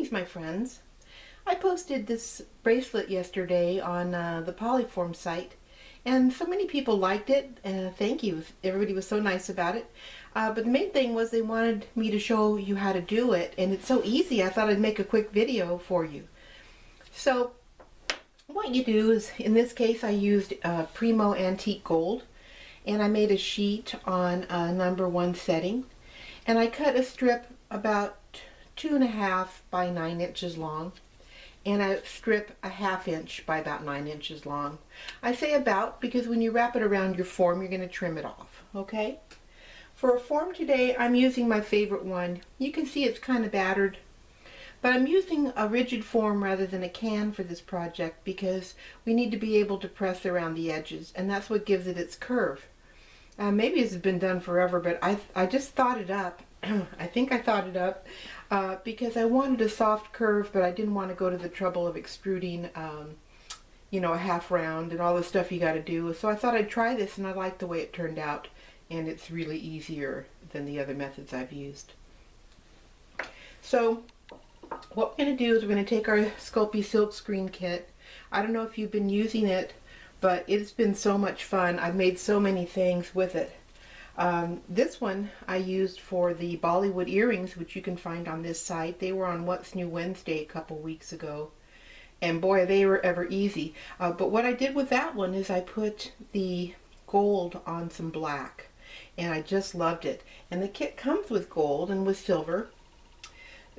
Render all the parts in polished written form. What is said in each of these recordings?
Greetings, my friends. I posted this bracelet yesterday on the Polyform site, and so many people liked it. Thank you. Everybody was so nice about it. But the main thing was they wanted me to show you how to do it, and it's so easy. I thought I'd make a quick video for you. So what you do is, in this case, I used Primo Antique Gold, and I made a sheet on number 1 setting, and I cut a strip about 2.5 by 9 inches long, and a strip a 1/2 inch by about 9 inches long. I say about because when you wrap it around your form, you're going to trim it off, okay? For a form today, I'm using my favorite one. You can see it's kind of battered, but I'm using a rigid form rather than a can for this project because we need to be able to press around the edges, and that's what gives it its curve. Maybe it's been done forever, but I just thought it up. I think I thought it up because I wanted a soft curve, but I didn't want to go to the trouble of extruding, you know, a half round and all the stuff you got to do. So I thought I'd try this, and I like the way it turned out, and it's really easier than the other methods I've used. So what we're going to do is we're going to take our Sculpey silkscreen kit. I don't know if you've been using it, but it's been so much fun. I've made so many things with it. This one I used for the Bollywood earrings, which you can find on this site. They were on What's New Wednesday a couple weeks ago, and boy, they were ever easy. But what I did with that one is I put the gold on some black, and I just loved it. And the kit comes with gold and with silver,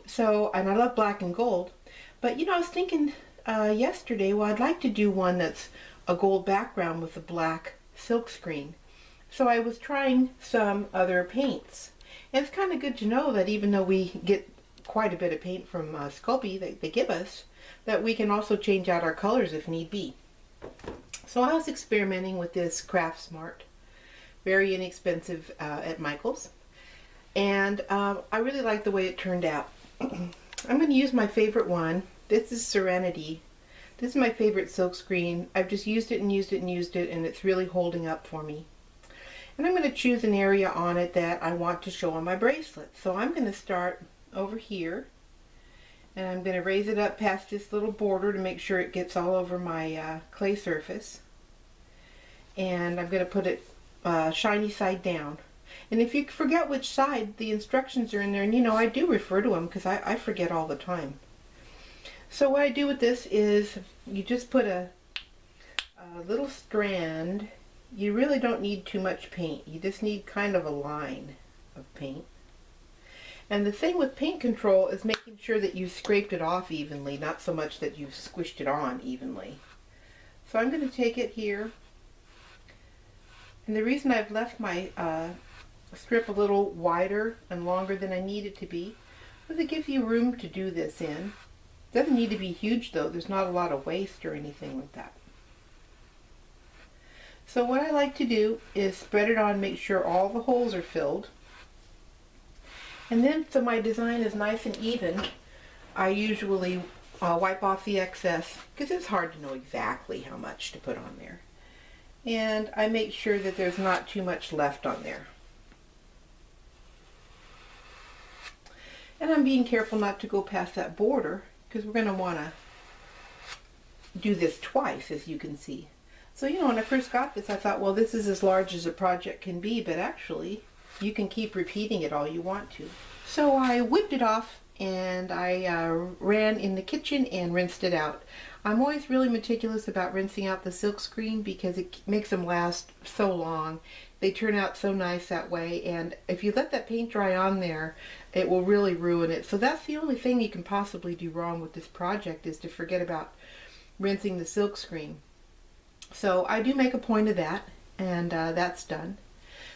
so, and I love black and gold. But you know, I was thinking yesterday, well, I'd like to do one that's a gold background with a black silkscreen. So I was trying some other paints. And it's kind of good to know that even though we get quite a bit of paint from Sculpey that they give us, that we can also change out our colors if need be. So I was experimenting with this Craft Smart, very inexpensive at Michael's. And I really like the way it turned out. I'm going to use my favorite one. This is Serenity. This is my favorite silkscreen. I've just used it and used it and used it, and it's really holding up for me. And I'm going to choose an area on it that I want to show on my bracelet. So I'm going to start over here, and I'm going to raise it up past this little border to make sure it gets all over my clay surface. And I'm going to put it shiny side down. And if you forget which side, the instructions are in there, and you know, I do refer to them because I forget all the time. So what I do with this is you just put a little strand. You really don't need too much paint. You just need kind of a line of paint. And the thing with paint control is making sure that you've scraped it off evenly, not so much that you've squished it on evenly. So I'm going to take it here. And the reason I've left my strip a little wider and longer than I need it to be is it gives you room to do this in. It doesn't need to be huge though. There's not a lot of waste or anything like that. So what I like to do is spread it on, make sure all the holes are filled. And then, so my design is nice and even, I usually wipe off the excess because it's hard to know exactly how much to put on there. And I make sure that there's not too much left on there. And I'm being careful not to go past that border because we're going to want to do this twice, as you can see. So, you know, when I first got this, I thought, well, this is as large as a project can be, but actually, you can keep repeating it all you want to. So I whipped it off, and I ran in the kitchen and rinsed it out. I'm always really meticulous about rinsing out the silkscreen because it makes them last so long. They turn out so nice that way, and if you let that paint dry on there, it will really ruin it. So that's the only thing you can possibly do wrong with this project, is to forget about rinsing the silkscreen. So I do make a point of that, and that's done.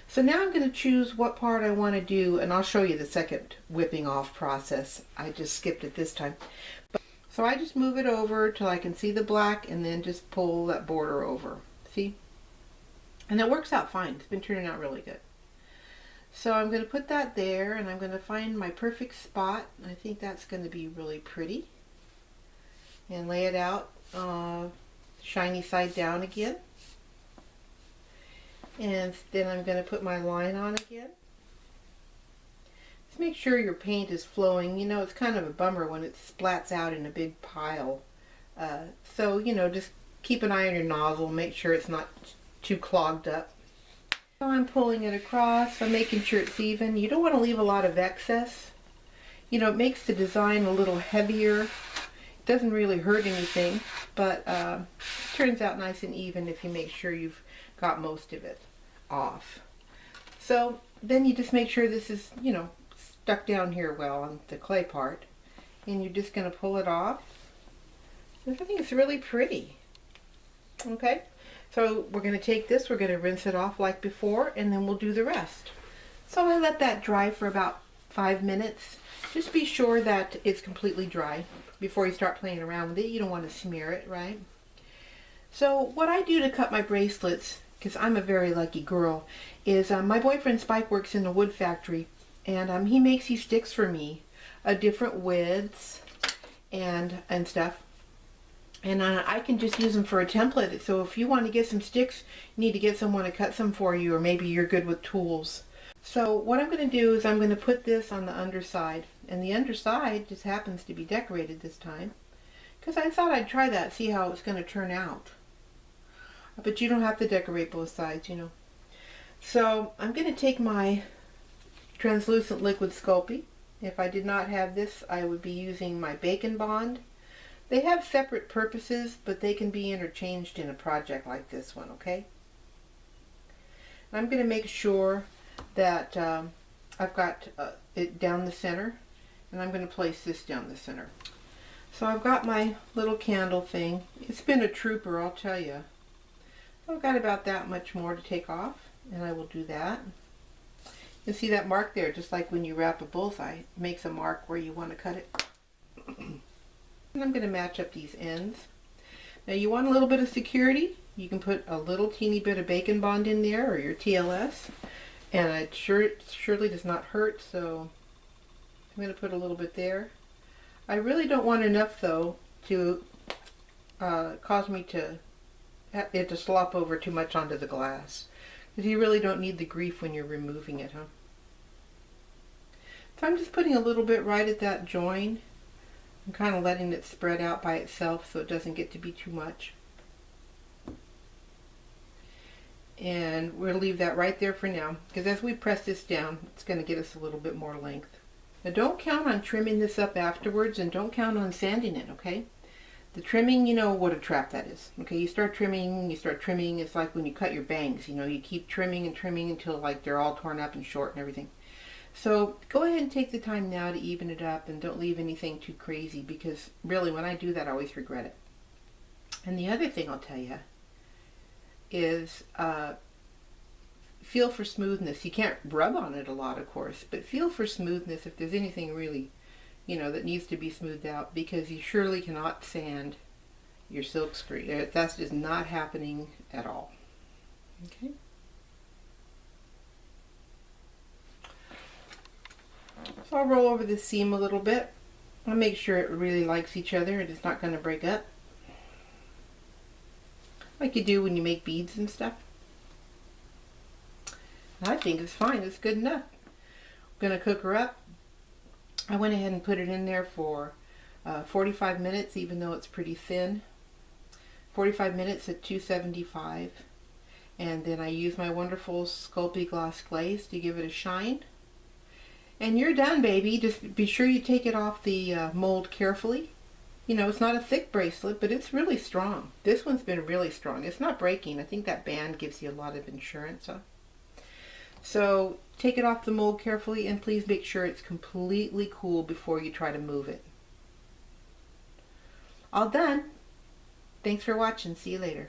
So now I'm going to choose what part I want to do, and I'll show you the second whipping off process. I just skipped it this time. So I just move it over till I can see the black, and then just pull that border over. See? And it works out fine. It's been turning out really good. So I'm going to put that there, and I'm going to find my perfect spot. I think that's going to be really pretty. And lay it out shiny side down again. And then I'm going to put my line on again. Just make sure your paint is flowing. You know, it's kind of a bummer when it splats out in a big pile. So, you know, just keep an eye on your nozzle. Make sure it's not too clogged up. So I'm pulling it across. I'm making sure it's even. You don't want to leave a lot of excess. You know, it makes the design a little heavier. It doesn't really hurt anything, but it turns out nice and even if you make sure you've got most of it off. So then you just make sure this is, you know, stuck down here well on the clay part, and you're just going to pull it off. I think it's really pretty. Okay, so we're going to take this, we're going to rinse it off like before, and then we'll do the rest. So I let that dry for about 5 minutes. Just be sure that it's completely dry before you start playing around with it. You don't want to smear it, right? So what I do to cut my bracelets, because I'm a very lucky girl, is my boyfriend Spike works in a wood factory, and he makes these sticks for me, different widths and stuff. And I can just use them for a template. So if you want to get some sticks, you need to get someone to cut some for you, or maybe you're good with tools. So what I'm going to do is I'm going to put this on the underside. And the underside just happens to be decorated this time, because I thought I'd try that, see how it's going to turn out. But you don't have to decorate both sides, you know. So I'm going to take my translucent liquid Sculpey. If I did not have this, I would be using my Bacon Bond. They have separate purposes, but they can be interchanged in a project like this one, okay? I'm going to make sure that I've got it down the center, and I'm going to place this down the center. So I've got my little candle thing. It's been a trooper, I'll tell you. I've got about that much more to take off, and I will do that. You see that mark there, just like when you wrap a bullseye, it makes a mark where you want to cut it. And I'm going to match up these ends. Now you want a little bit of security. You can put a little teeny bit of Bacon Bond in there, or your TLS, and it surely does not hurt, so I'm going to put a little bit there. I really don't want enough though to cause me to it to slop over too much onto the glass, because you really don't need the grief when you're removing it, huh? So I'm just putting a little bit right at that join. I'm kind of letting it spread out by itself so it doesn't get to be too much. And we'll leave that right there for now, because as we press this down, it's going to get us a little bit more length. Now don't count on trimming this up afterwards, and don't count on sanding it, okay? The trimming, you know what a trap that is. Okay, you start trimming, it's like when you cut your bangs, you know, you keep trimming and trimming until like they're all torn up and short and everything. So go ahead and take the time now to even it up, and don't leave anything too crazy, because really when I do that I always regret it. And the other thing I'll tell you is feel for smoothness. You can't rub on it a lot, of course, but feel for smoothness if there's anything really, you know, that needs to be smoothed out, because you surely cannot sand your silk screen. That's just not happening at all. Okay. So I'll roll over the seam a little bit. I'll make sure it really likes each other and it's not going to break up, like you do when you make beads and stuff. I think it's fine. It's good enough. I'm going to cook her up. I went ahead and put it in there for 45 minutes, even though it's pretty thin. 45 minutes at 275. And then I use my wonderful Sculpey gloss glaze to give it a shine. And you're done, baby. Just be sure you take it off the mold carefully. You know, it's not a thick bracelet, but it's really strong. This one's been really strong. It's not breaking. I think that band gives you a lot of insurance. So take it off the mold carefully, and please make sure it's completely cool before you try to move it. All done. Thanks for watching. See you later.